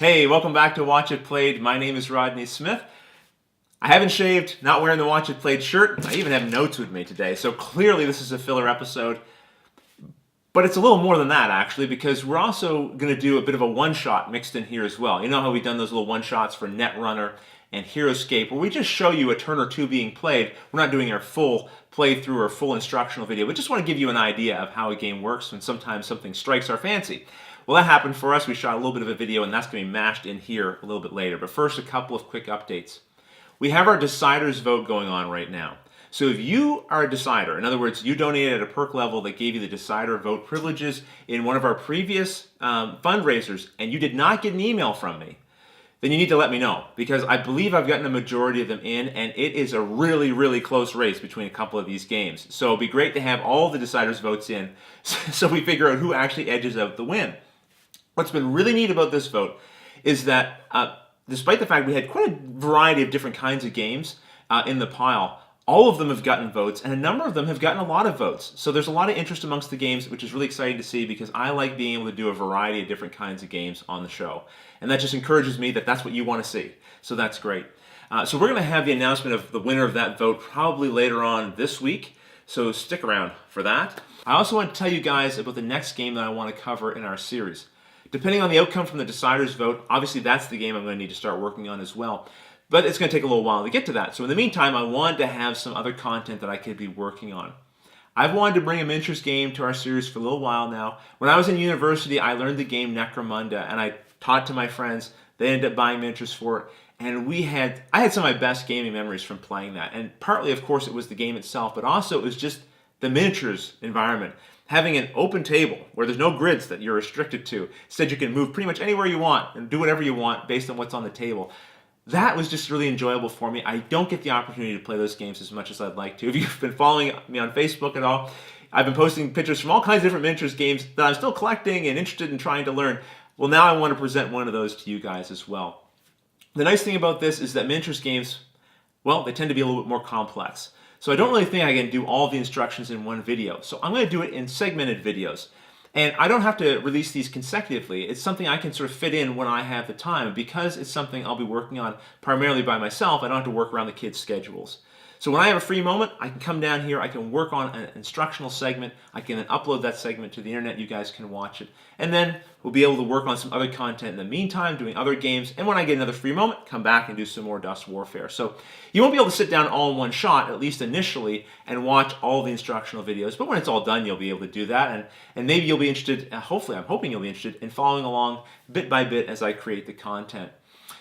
Hey, welcome back to Watch It Played. My name is Rodney Smith. I haven't shaved, not wearing the Watch It Played shirt. I even have notes with me today, so clearly this is a filler episode. But it's a little more than that, actually, because we're also going to do a bit of a one-shot mixed in here as well. You know how we've done those little one-shots for Netrunner and Heroescape, where we just show you a turn or two being played. We're not doing our full playthrough or full instructional video. We just want to give you an idea of how a game works when sometimes something strikes our fancy. Well, that happened for us. We shot a little bit of a video, and that's going to be mashed in here a little bit later. But first, a couple of quick updates. We have our Deciders Vote going on right now. So if you are a decider, in other words, you donated at a perk level that gave you the decider vote privileges in one of our previous fundraisers, and you did not get an email from me, then you need to let me know, because I believe I've gotten a majority of them in, and it is a really, really close race between a couple of these games. So it'd be great to have all the deciders votes in so we figure out who actually edges out the win. What's been really neat about this vote is that despite the fact we had quite a variety of different kinds of games in the pile, all of them have gotten votes, and a number of them have gotten a lot of votes. So there's a lot of interest amongst the games, which is really exciting to see, because I like being able to do a variety of different kinds of games on the show. And that just encourages me that that's what you want to see. So that's great. So we're going to have the announcement of the winner of that vote probably later on this week. So stick around for that. I also want to tell you guys about the next game that I want to cover in our series. Depending on the outcome from the deciders vote, obviously that's the game I'm going to need to start working on as well. But it's going to take a little while to get to that. So in the meantime, I wanted to have some other content that I could be working on. I've wanted to bring a miniatures game to our series for a little while now. When I was in university, I learned the game Necromunda, and I taught to my friends. They ended up buying miniatures for it. And I had some of my best gaming memories from playing that. And partly, of course, it was the game itself, but also it was just the miniatures environment. Having an open table where there's no grids that you're restricted to. Instead, you can move pretty much anywhere you want and do whatever you want based on what's on the table. That was just really enjoyable for me. I don't get the opportunity to play those games as much as I'd like to. If you've been following me on Facebook at all, I've been posting pictures from all kinds of different miniatures games that I'm still collecting and interested in trying to learn. Well, now I want to present one of those to you guys as well. The nice thing about this is that miniatures games, well, they tend to be a little bit more complex. So I don't really think I can do all the instructions in one video. So I'm going to do it in segmented videos. And I don't have to release these consecutively. It's something I can sort of fit in when I have the time. Because it's something I'll be working on primarily by myself, I don't have to work around the kids' schedules. So when I have a free moment, I can come down here, I can work on an instructional segment, I can then upload that segment to the internet, you guys can watch it. And then we'll be able to work on some other content in the meantime, doing other games, and when I get another free moment, come back and do some more Dust Warfare. So you won't be able to sit down all in one shot, at least initially, and watch all the instructional videos, but when it's all done, you'll be able to do that, and maybe you'll be interested, hopefully, I'm hoping you'll be interested in following along bit by bit as I create the content.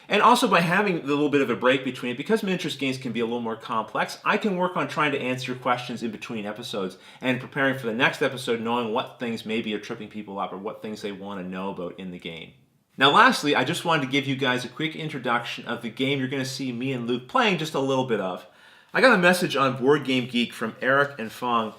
And also by having a little bit of a break between it, because miniatures games can be a little more complex, I can work on trying to answer your questions in between episodes and preparing for the next episode, knowing what things maybe are tripping people up or what things they want to know about in the game. Now lastly, I just wanted to give you guys a quick introduction of the game you're going to see me and Luke playing just a little bit of. I got a message on Board Game Geek from Eric and Fong.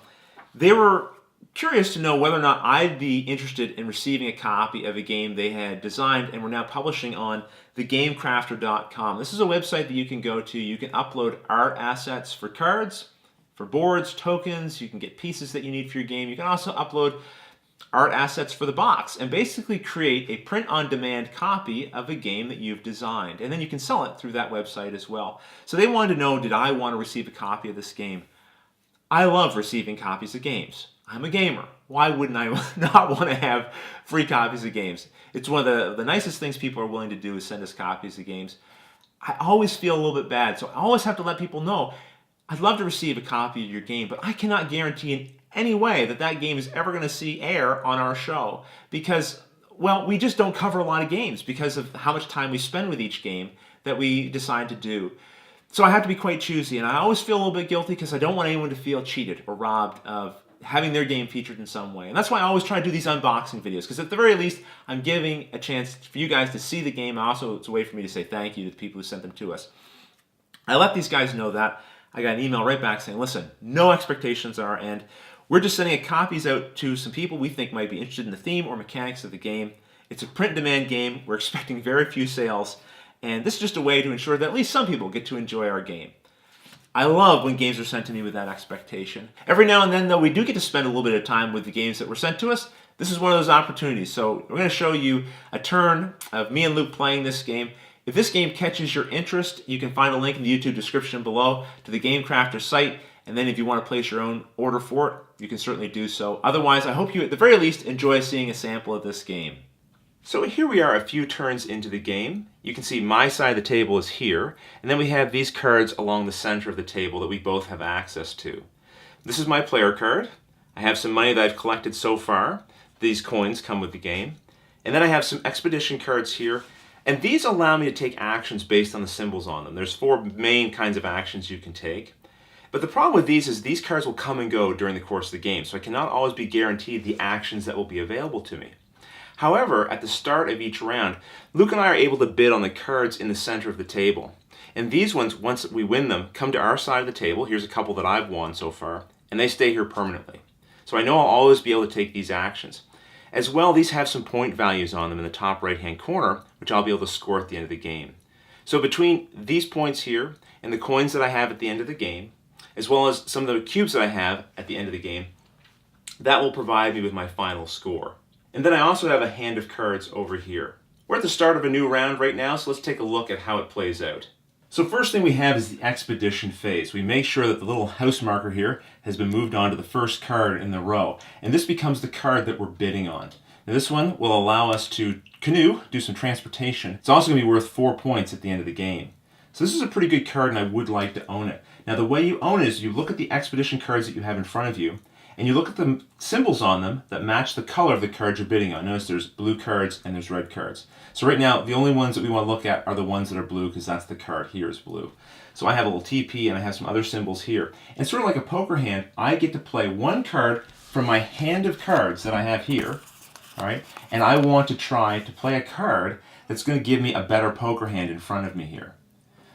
They were curious to know whether or not I'd be interested in receiving a copy of a game they had designed and we're now publishing on thegamecrafter.com. This is a website that you can go to. You can upload art assets for cards, for boards, tokens. You can get pieces that you need for your game. You can also upload art assets for the box and basically create a print-on-demand copy of a game that you've designed. And then you can sell it through that website as well. So they wanted to know, did I want to receive a copy of this game? I love receiving copies of games. I'm a gamer. Why wouldn't I not want to have free copies of games? It's one of the nicest things people are willing to do is send us copies of games. I always feel a little bit bad, so I always have to let people know, I'd love to receive a copy of your game, but I cannot guarantee in any way that that game is ever going to see air on our show because, well, we just don't cover a lot of games because of how much time we spend with each game that we decide to do. So I have to be quite choosy, and I always feel a little bit guilty because I don't want anyone to feel cheated or robbed of having their game featured in some way. And that's why I always try to do these unboxing videos, because at the very least, I'm giving a chance for you guys to see the game. Also, it's a way for me to say thank you to the people who sent them to us. I let these guys know that. I got an email right back saying, listen, no expectations on our end. We're just sending copies out to some people we think might be interested in the theme or mechanics of the game. It's a print-demand game. We're expecting very few sales. And this is just a way to ensure that at least some people get to enjoy our game. I love when games are sent to me with that expectation. Every now and then, though, we do get to spend a little bit of time with the games that were sent to us. This is one of those opportunities. So we're going to show you a turn of me and Luke playing this game. If this game catches your interest, you can find a link in the YouTube description below to the Game Crafter site. And then if you want to place your own order for it, you can certainly do so. Otherwise, I hope you at the very least enjoy seeing a sample of this game. So here we are a few turns into the game. You can see my side of the table is here, and then we have these cards along the center of the table that we both have access to. This is my player card. I have some money that I've collected so far. These coins come with the game. And then I have some expedition cards here, and these allow me to take actions based on the symbols on them. There's 4 main kinds of actions you can take. But the problem with these is these cards will come and go during the course of the game, so I cannot always be guaranteed the actions that will be available to me. However, at the start of each round, Luke and I are able to bid on the cards in the center of the table. And these ones, once we win them, come to our side of the table. Here's a couple that I've won so far, and they stay here permanently. So I know I'll always be able to take these actions. As well, these have some point values on them in the top right-hand corner, which I'll be able to score at the end of the game. So between these points here and the coins that I have at the end of the game, as well as some of the cubes that I have at the end of the game, that will provide me with my final score. And then I also have a hand of cards over here. We're at the start of a new round right now, so let's take a look at how it plays out. So first thing we have is the expedition phase. We make sure that the little house marker here has been moved on to the first card in the row. And this becomes the card that we're bidding on. Now this one will allow us to canoe, do some transportation. It's also going to be worth 4 points at the end of the game. So this is a pretty good card and I would like to own it. Now the way you own it is you look at the expedition cards that you have in front of you, and you look at the symbols on them that match the color of the cards you're bidding on. Notice there's blue cards and there's red cards. So right now, the only ones that we want to look at are the ones that are blue because that's the card here is blue. So I have a little TP and I have some other symbols here. And sort of like a poker hand, I get to play one card from my hand of cards that I have here, all right? And I want to try to play a card that's going to give me a better poker hand in front of me here.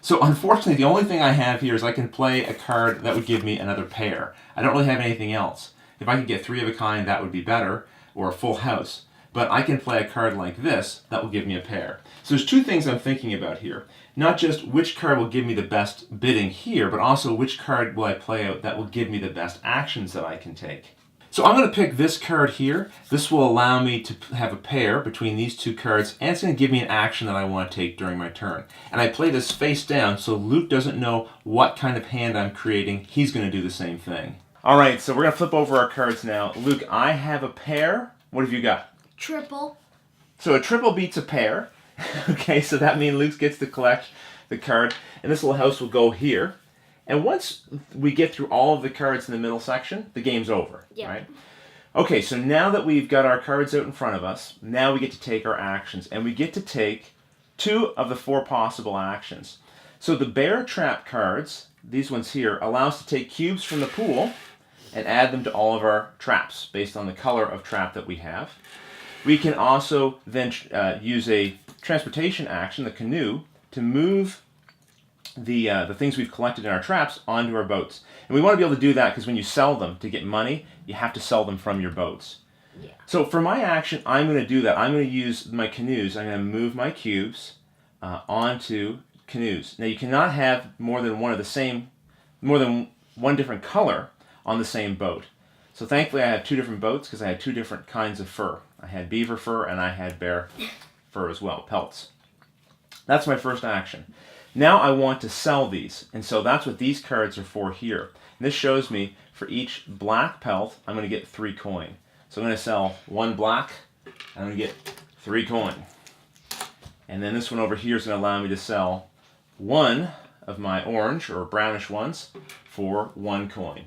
So unfortunately, the only thing I have here is I can play a card that would give me another pair. I don't really have anything else. If I could get 3 of a kind, that would be better, or a full house. But I can play a card like this that will give me a pair. So there's 2 things I'm thinking about here. Not just which card will give me the best bidding here, but also which card will I play out that will give me the best actions that I can take. So I'm going to pick this card here. This will allow me to have a pair between these 2 cards, and it's going to give me an action that I want to take during my turn. And I play this face down so Luke doesn't know what kind of hand I'm creating. He's going to do the same thing. All right, so we're going to flip over our cards now. Luke, I have a pair. What have you got? Triple. So a triple beats a pair. Okay, so that means Luke gets to collect the card, and this little house will go here. And once we get through all of the cards in the middle section, the game's over, right? Okay, so now that we've got our cards out in front of us, now we get to take our actions. And we get to take 2 of the 4 possible actions. So the bear trap cards, these ones here, allow us to take cubes from the pool and add them to all of our traps based on the color of trap that we have. We can also then use a transportation action, the canoe, to move the things we've collected in our traps onto our boats. And we want to be able to do that because when you sell them to get money, you have to sell them from your boats. Yeah. So for my action, I'm going to do that. I'm going to use my canoes. I'm going to move my cubes onto canoes. Now you cannot have more than one different color on the same boat. So thankfully I have 2 different boats because I had 2 different kinds of fur. I had beaver fur and I had bear fur as well, pelts. That's my first action. Now I want to sell these, and so that's what these cards are for here. And this shows me for each black pelt, I'm going to get 3 coin. So I'm going to sell 1 black, and I'm going to get 3 coin. And then this one over here is going to allow me to sell 1 of my orange or brownish ones for 1 coin.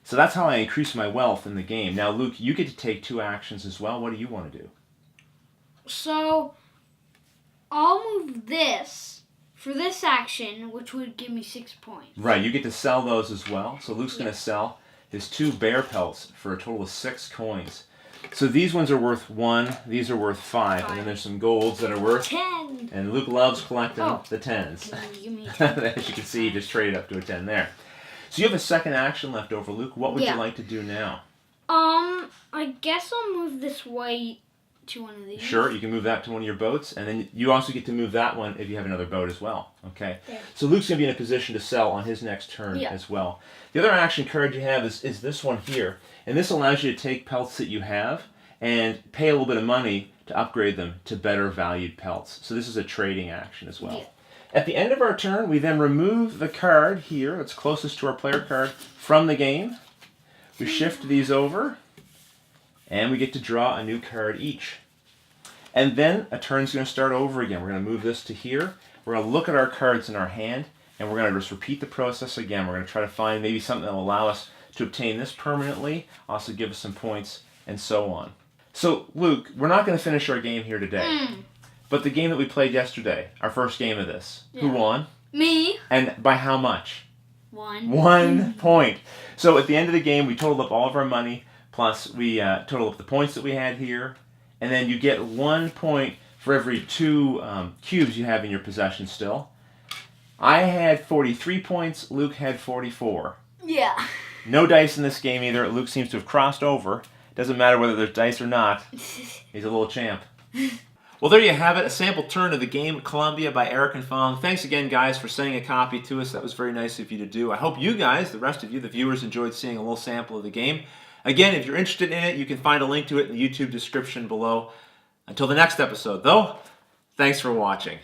So that's how I increase my wealth in the game. Now, Luke, you get to take 2 actions as well. What do you want to do? So I'll move this for this action, which would give me 6 points. Right, you get to sell those as well. So Luke's going to sell his 2 bear pelts for a total of 6 coins. So these ones are worth 1, these are worth 5, and then there's some golds that are worth 10. And Luke loves collecting the 10s. As you can see, he just traded up to a 10 there. So you have a second action left over, Luke. What would you like to do now? I guess I'll move this white to one of these. Sure, you can move that to one of your boats, and then you also get to move that one if you have another boat as well. Okay. There. So Luke's going to be in a position to sell on his next turn as well. The other action card you have is this one here, and this allows you to take pelts that you have and pay a little bit of money to upgrade them to better valued pelts. So this is a trading action as well. Yeah. At the end of our turn, we then remove the card here that's closest to our player card from the game. We shift these over, and we get to draw a new card each. And then a turn's going to start over again. We're going to move this to here. We're going to look at our cards in our hand, and we're going to just repeat the process again. We're going to try to find maybe something that will allow us to obtain this permanently, also give us some points, and so on. So, Luke, we're not going to finish our game here today. But the game that we played yesterday, our first game of this, who won? Me. And by how much? 1. 1 point. So at the end of the game, we totaled up all of our money, plus we totaled up the points that we had here, and then you get 1 point for every 2 cubes you have in your possession still. I had 43 points, Luke had 44. Yeah. No dice in this game either. Luke seems to have crossed over. Doesn't matter whether there's dice or not. He's a little champ. Well, there you have it, a sample turn of the game Columbia by Eric and Fong. Thanks again, guys, for sending a copy to us. That was very nice of you to do. I hope you guys, the rest of you, the viewers, enjoyed seeing a little sample of the game. Again, if you're interested in it, you can find a link to it in the YouTube description below. Until the next episode, though, thanks for watching.